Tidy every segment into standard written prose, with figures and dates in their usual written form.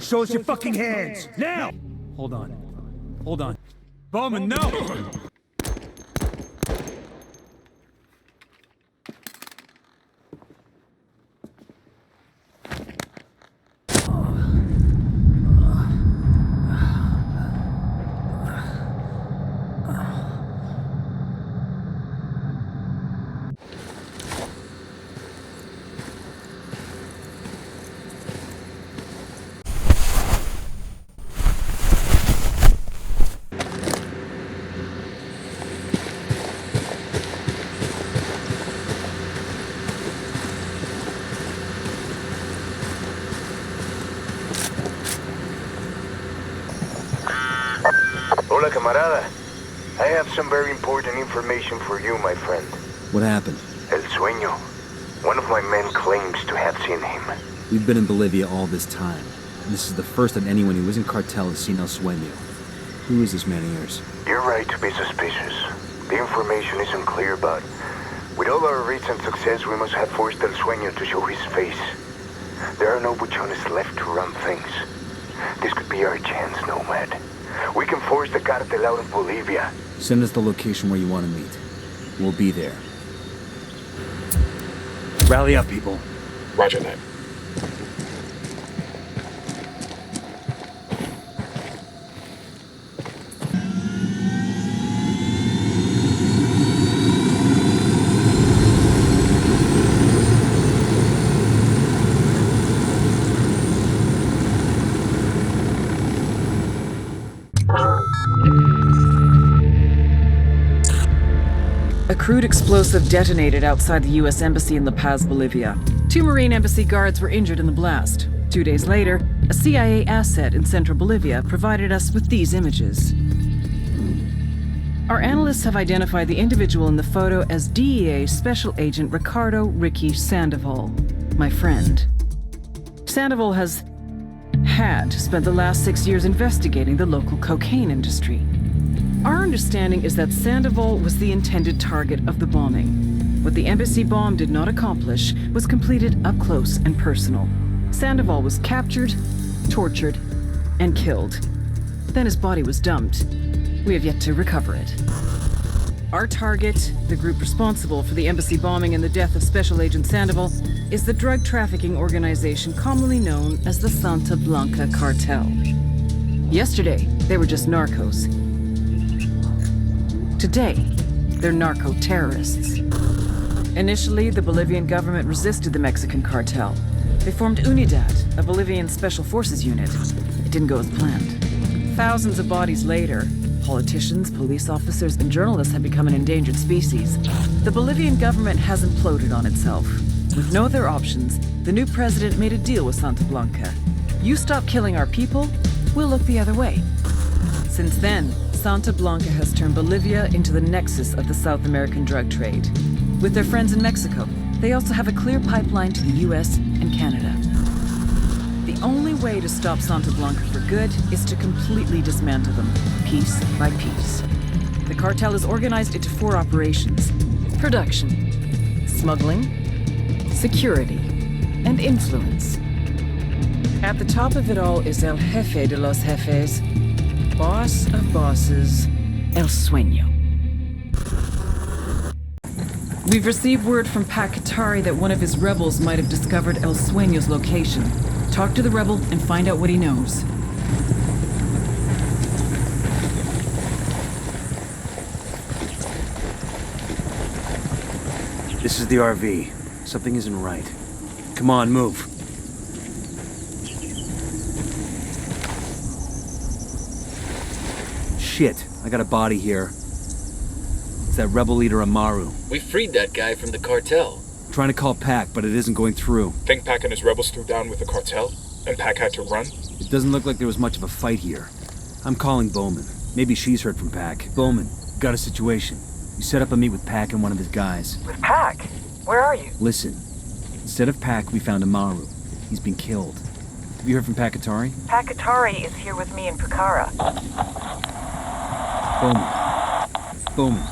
Show us your fucking hands, now! Hold on. Hold on. Bowman, no! Hola, camarada. I have some very important information for you, my friend. What happened? El Sueño. One of my men claims to have seen him. We've been in Bolivia all this time, and this is the first that anyone who isn't cartel has seen El Sueño. Who is this man of yours? You're right to be suspicious. The information isn't clear, but with all our recent success, we must have forced El Sueño to show his face. There are no buchones left to run things. This could be our chance, Nomad. We can force the cartel out of Bolivia. Send us the location where you want to meet. We'll be there. Rally up, people. Roger that. A crude explosive detonated outside the U.S. Embassy in La Paz, Bolivia. 2 Marine Embassy guards were injured in the blast. 2 days later, a CIA asset in central Bolivia provided us with these images. Our analysts have identified the individual in the photo as DEA Special Agent Ricardo Ricky Sandoval, my friend. Sandoval had spent the last 6 years investigating the local cocaine industry. Our understanding is that Sandoval was the intended target of the bombing. What the embassy bomb did not accomplish was completed up close and personal. Sandoval was captured, tortured, and killed. Then his body was dumped. We have yet to recover it. Our target, the group responsible for the embassy bombing and the death of Special Agent Sandoval, is the drug trafficking organization commonly known as the Santa Blanca Cartel. Yesterday, they were just narcos. Today, they're narco-terrorists. Initially, the Bolivian government resisted the Mexican cartel. They formed UNIDAD, a Bolivian special forces unit. It didn't go as planned. Thousands of bodies later, politicians, police officers, and journalists have become an endangered species. The Bolivian government has imploded on itself. With no other options, the new president made a deal with Santa Blanca. You stop killing our people, we'll look the other way. Since then, Santa Blanca has turned Bolivia into the nexus of the South American drug trade. With their friends in Mexico, they also have a clear pipeline to the US and Canada. The only way to stop Santa Blanca for good is to completely dismantle them, piece by piece. The cartel is organized into 4 operations: production, smuggling, security, and influence. At the top of it all is El Jefe de los Jefes, boss of bosses, El Sueño. We've received word from Pakatari that one of his rebels might have discovered El Sueño's location. Talk to the rebel and find out what he knows. This is the RV. Something isn't right. Come on, move. Shit, I got a body here. It's that rebel leader Amaru. We freed that guy from the cartel. Trying to call Pac, but it isn't going through. Think Pac and his rebels threw down with the cartel? And Pac had to run? It doesn't look like there was much of a fight here. I'm calling Bowman. Maybe she's heard from Pac. Bowman, got a situation. You set up a meet with Pac and one of his guys. With Pac? Where are you? Listen, instead of Pac, we found Amaru. He's been killed. Have you heard from Pakatari? Pakatari is here with me in Pucara. Bowman.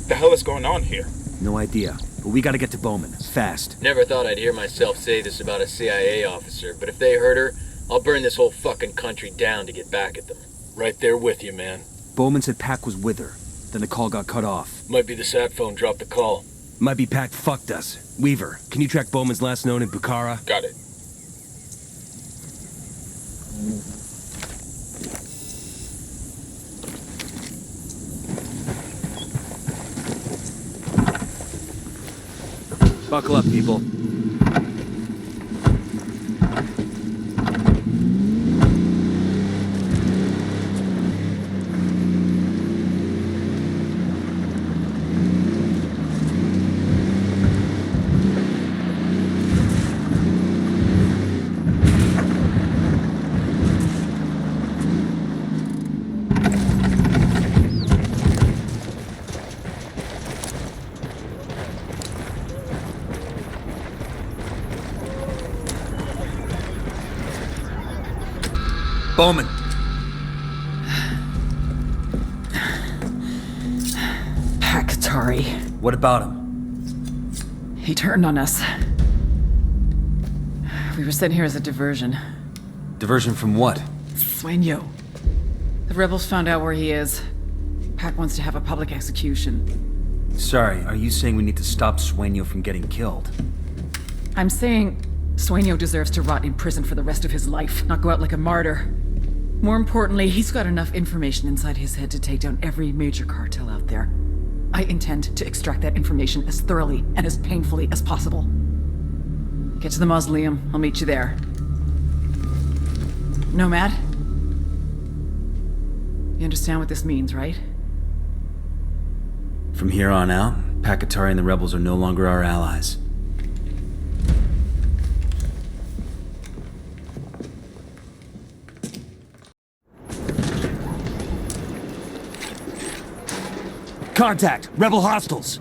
The hell is going on here? No idea. but we gotta get to Bowman, fast. Never thought I'd hear myself say this about a CIA officer, but if they hurt her, I'll burn this whole fucking country down to get back at them. Right there with you, man. Bowman said Pac was with her, then the call got cut off. Might be the sat phone dropped the call. Might be Pac fucked us. Weaver, can you track Bowman's last known in Bukhara? Got it. Buckle up, people. Bowman! Pakatari. What about him? He turned on us. We were sent here as a diversion. Diversion from what? Sueno. The rebels found out where he is. Pac wants to have a public execution. Sorry, are you saying we need to stop Sueno from getting killed? I'm saying Sueno deserves to rot in prison for the rest of his life, not go out like a martyr. More importantly, he's got enough information inside his head to take down every major cartel out there. I intend to extract that information as thoroughly and as painfully as possible. Get to the mausoleum. I'll meet you there. Nomad? You understand what this means, right? From here on out, Pakatari and the rebels are no longer our allies. Contact! Rebel hostiles!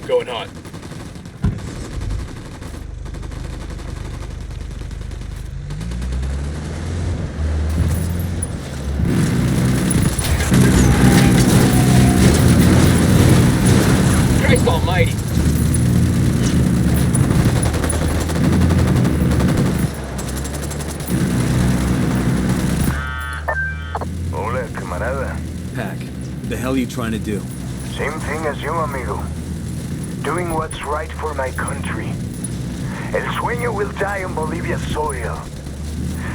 Going hot. Christ almighty! Hola, camarada. Pac, what the hell are you trying to do? Same thing as you, amigo. Doing what's right for my country. El Sueño will die on Bolivia's soil.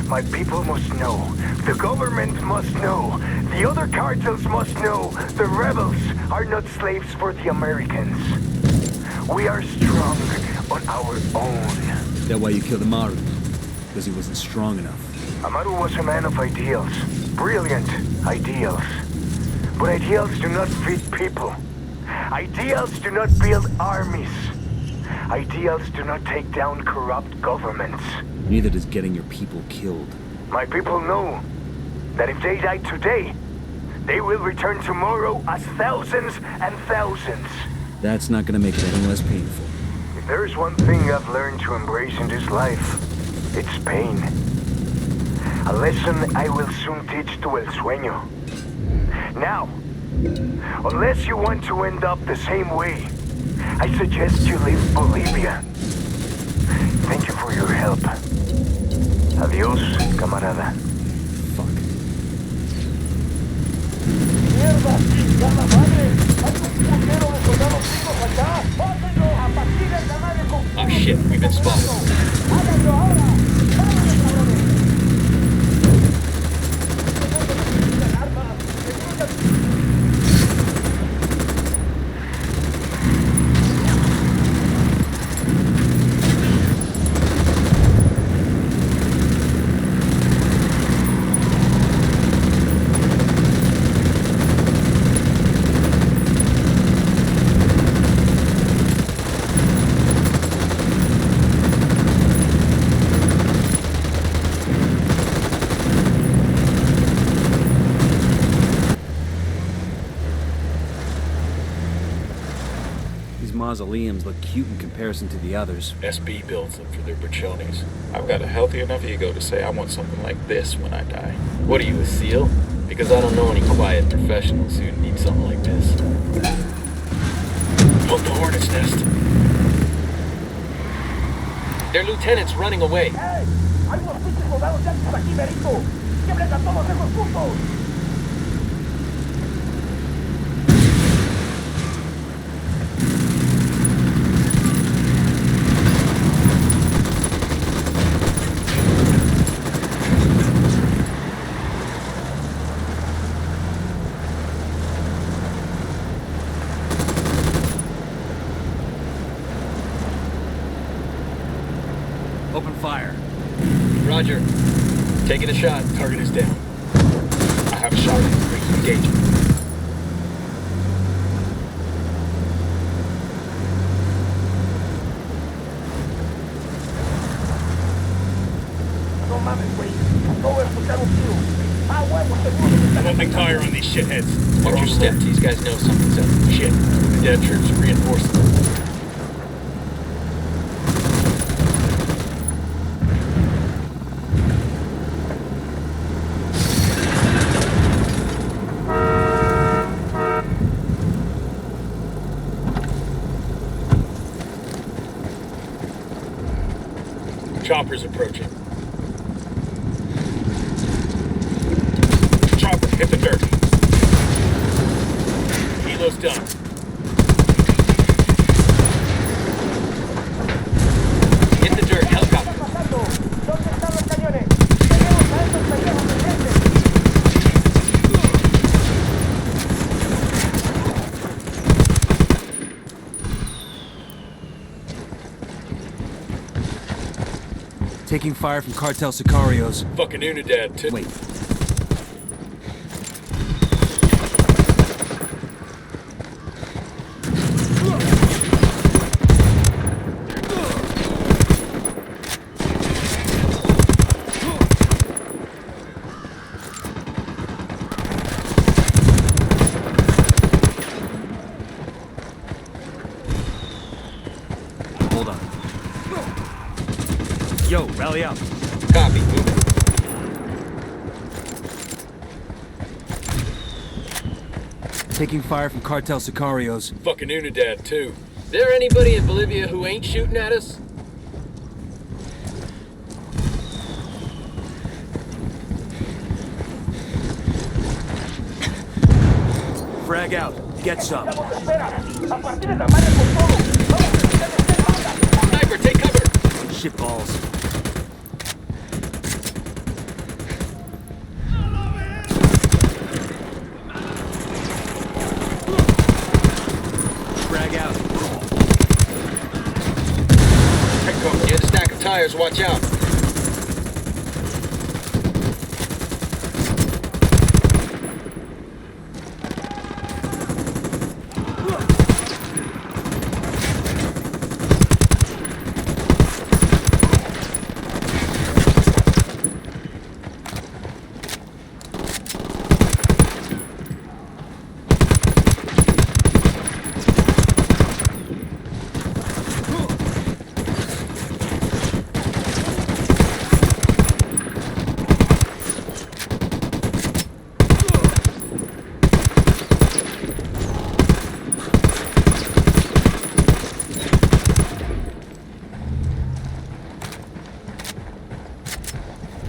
My people must know. The government must know. The other cartels must know. The rebels are not slaves for the Americans. We are strong on our own. That why you killed Amaru? Because he wasn't strong enough. Amaru was a man of ideals. Brilliant ideals. But ideals do not feed people. Ideals do not build armies. Ideals do not take down corrupt governments. Neither does getting your people killed. My people know that if they die today, they will return tomorrow as thousands and thousands. That's not gonna make it any less painful. If there is one thing I've learned to embrace in this life, it's pain. A lesson I will soon teach to El Sueño. Now, unless you want to end up the same way, I suggest you leave Bolivia. Thank you for your help. Adios, camarada. Fuck. Oh shit, we've been spotted. mausoleums look cute in comparison to the others. SB builds them for their bachones. I've got a healthy enough ego to say I want something like this when I die. What are you, a SEAL? Because I don't know any quiet professionals who need something like this. Built the hornet's nest. Their lieutenant's running away. Open fire. Roger. Taking a shot. Target is down. I have a shot. Engaging. I'm opening fire on these shitheads. Watch your step. These guys know something's up. Shit. The dead troops are reinforcing. Chopper's approaching. Chopper, hit the dirt. Helo's done. Hit the dirt. Helicopter. Taking fire from cartel sicarios. Fucking Unidad, too. Wait. Hold on. Yo, rally up. Copy. Moving. Taking fire from cartel sicarios. Fucking Unidad, too. There anybody in Bolivia who ain't shooting at us? Frag out. Get some. Sniper, take cover. Shitballs. Frag out. Get a stack of tires. Watch out.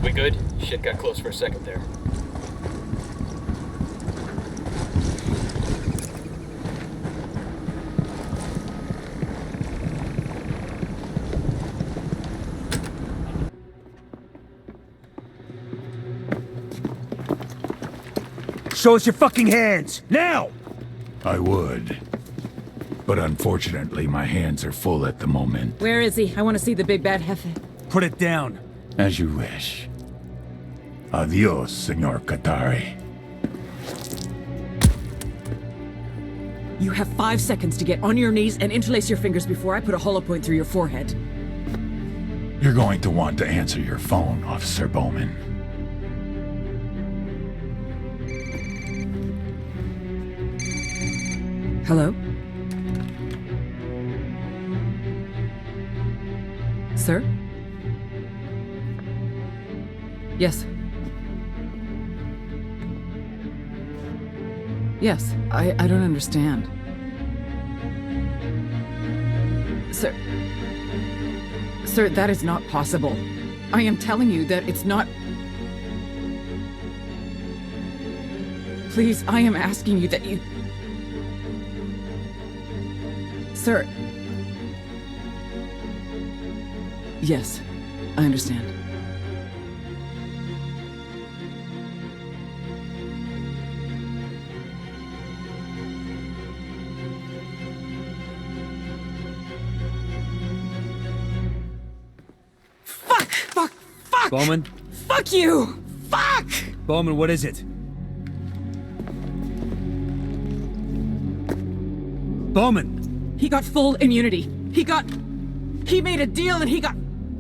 We good? Shit got close for a second there. Show us your fucking hands! Now! I would. But unfortunately, my hands are full at the moment. Where is he? I want to see the big bad Jefe. Put it down. As you wish. Adios, Senor Qatari. You have 5 seconds to get on your knees and interlace your fingers before I put a hollow point through your forehead. You're going to want to answer your phone, Officer Bowman. Hello? Sir? Yes. Yes, I don't understand. Sir... Sir, that is not possible. I am telling you that it's not... Please, I am asking you that you... Sir... Yes, I understand. Fuck! Bowman? Fuck you! Fuck! Bowman, what is it? Bowman! He got full immunity. He made a deal and he got...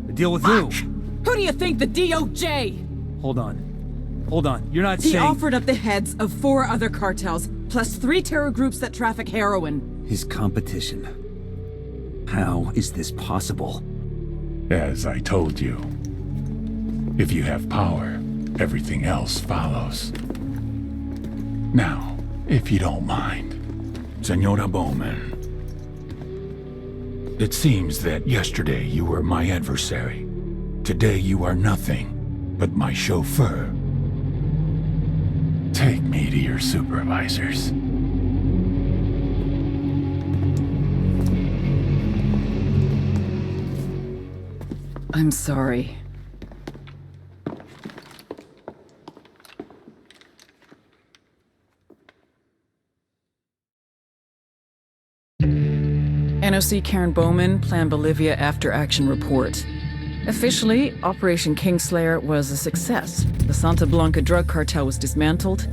A deal with Fuck! who? Who do you think? The DOJ? Hold on. You're not He saying... offered up the heads of 4 other cartels, plus 3 terror groups that traffic heroin. His competition. How is this possible? As I told you, if you have power, everything else follows. Now, if you don't mind, Senora Bowman. It seems that yesterday you were my adversary. Today you are nothing but my chauffeur. Take me to your supervisors. I'm sorry. NOC Karen Bowman, Plan Bolivia After Action Report. Officially, Operation Kingslayer was a success. The Santa Blanca drug cartel was dismantled,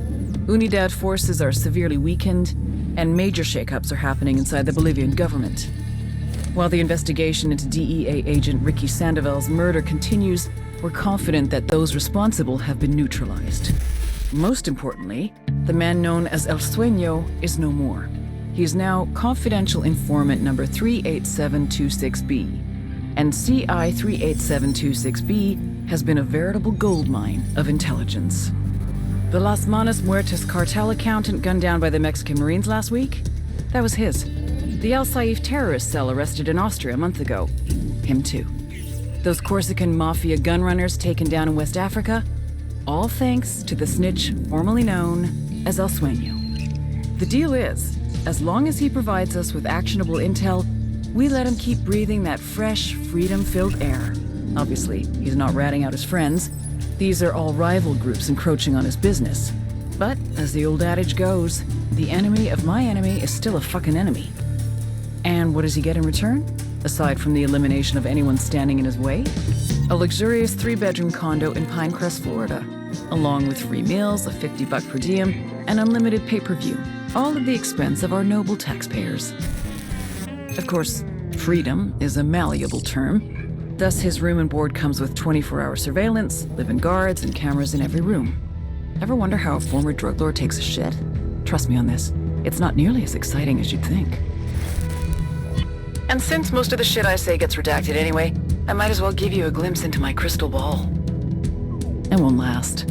Unidad forces are severely weakened, and major shakeups are happening inside the Bolivian government. While the investigation into DEA agent Ricky Sandoval's murder continues, we're confident that those responsible have been neutralized. Most importantly, the man known as El Sueno is no more. He is now confidential informant number 38726B, and CI 38726B has been a veritable goldmine of intelligence. The Las Manos Muertas cartel accountant gunned down by the Mexican Marines last week? That was his. The El Saif terrorist cell arrested in Austria a month ago? Him too. Those Corsican mafia gunrunners taken down in West Africa? All thanks to the snitch formerly known as El Sueno. The deal is, as long as he provides us with actionable intel, we let him keep breathing that fresh, freedom-filled air. Obviously, he's not ratting out his friends. These are all rival groups encroaching on his business. But, as the old adage goes, the enemy of my enemy is still a fucking enemy. And what does he get in return? Aside from the elimination of anyone standing in his way? A luxurious 3-bedroom condo in Pinecrest, Florida, along with free meals, a $50 per diem, and unlimited pay-per-view, all at the expense of our noble taxpayers. Of course, freedom is a malleable term. Thus, his room and board comes with 24-hour surveillance, live-in guards, and cameras in every room. Ever wonder how a former drug lord takes a shit? Trust me on this, it's not nearly as exciting as you'd think. And since most of the shit I say gets redacted anyway, I might as well give you a glimpse into my crystal ball. It won't last.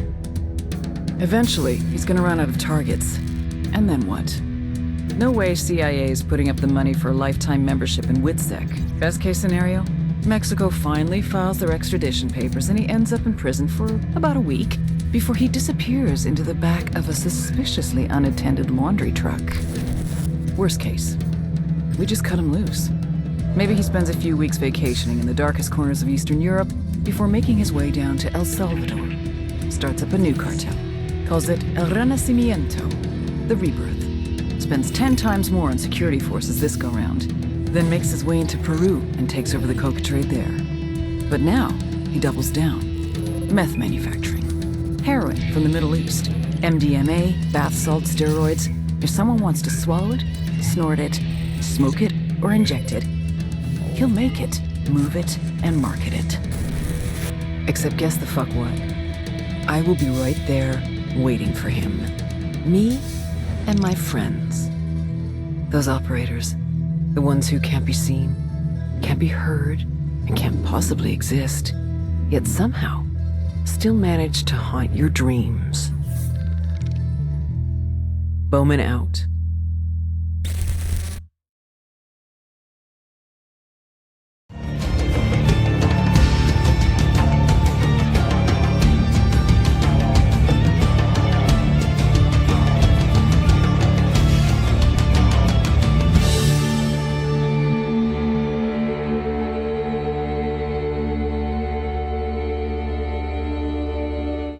Eventually, he's gonna run out of targets. And then what? No way CIA is putting up the money for a lifetime membership in WITSEC. Best case scenario? Mexico finally files their extradition papers and he ends up in prison for about a week before he disappears into the back of a suspiciously unattended laundry truck. Worst case, we just cut him loose. Maybe he spends a few weeks vacationing in the darkest corners of Eastern Europe before making his way down to El Salvador. Starts up a new cartel. Calls it El Renacimiento, the Rebirth. Spends 10 times more on security forces this go-round. Then makes his way into Peru and takes over the coca trade there. But now, he doubles down. Meth manufacturing. Heroin from the Middle East. MDMA, bath salt, steroids. If someone wants to swallow it, snort it, smoke it, or inject it, he'll make it, move it, and market it. Except guess the fuck what? I will be right there, waiting for him. Me and my friends. Those operators. The ones who can't be seen, can't be heard, and can't possibly exist, yet somehow still manage to haunt your dreams. Bowman out.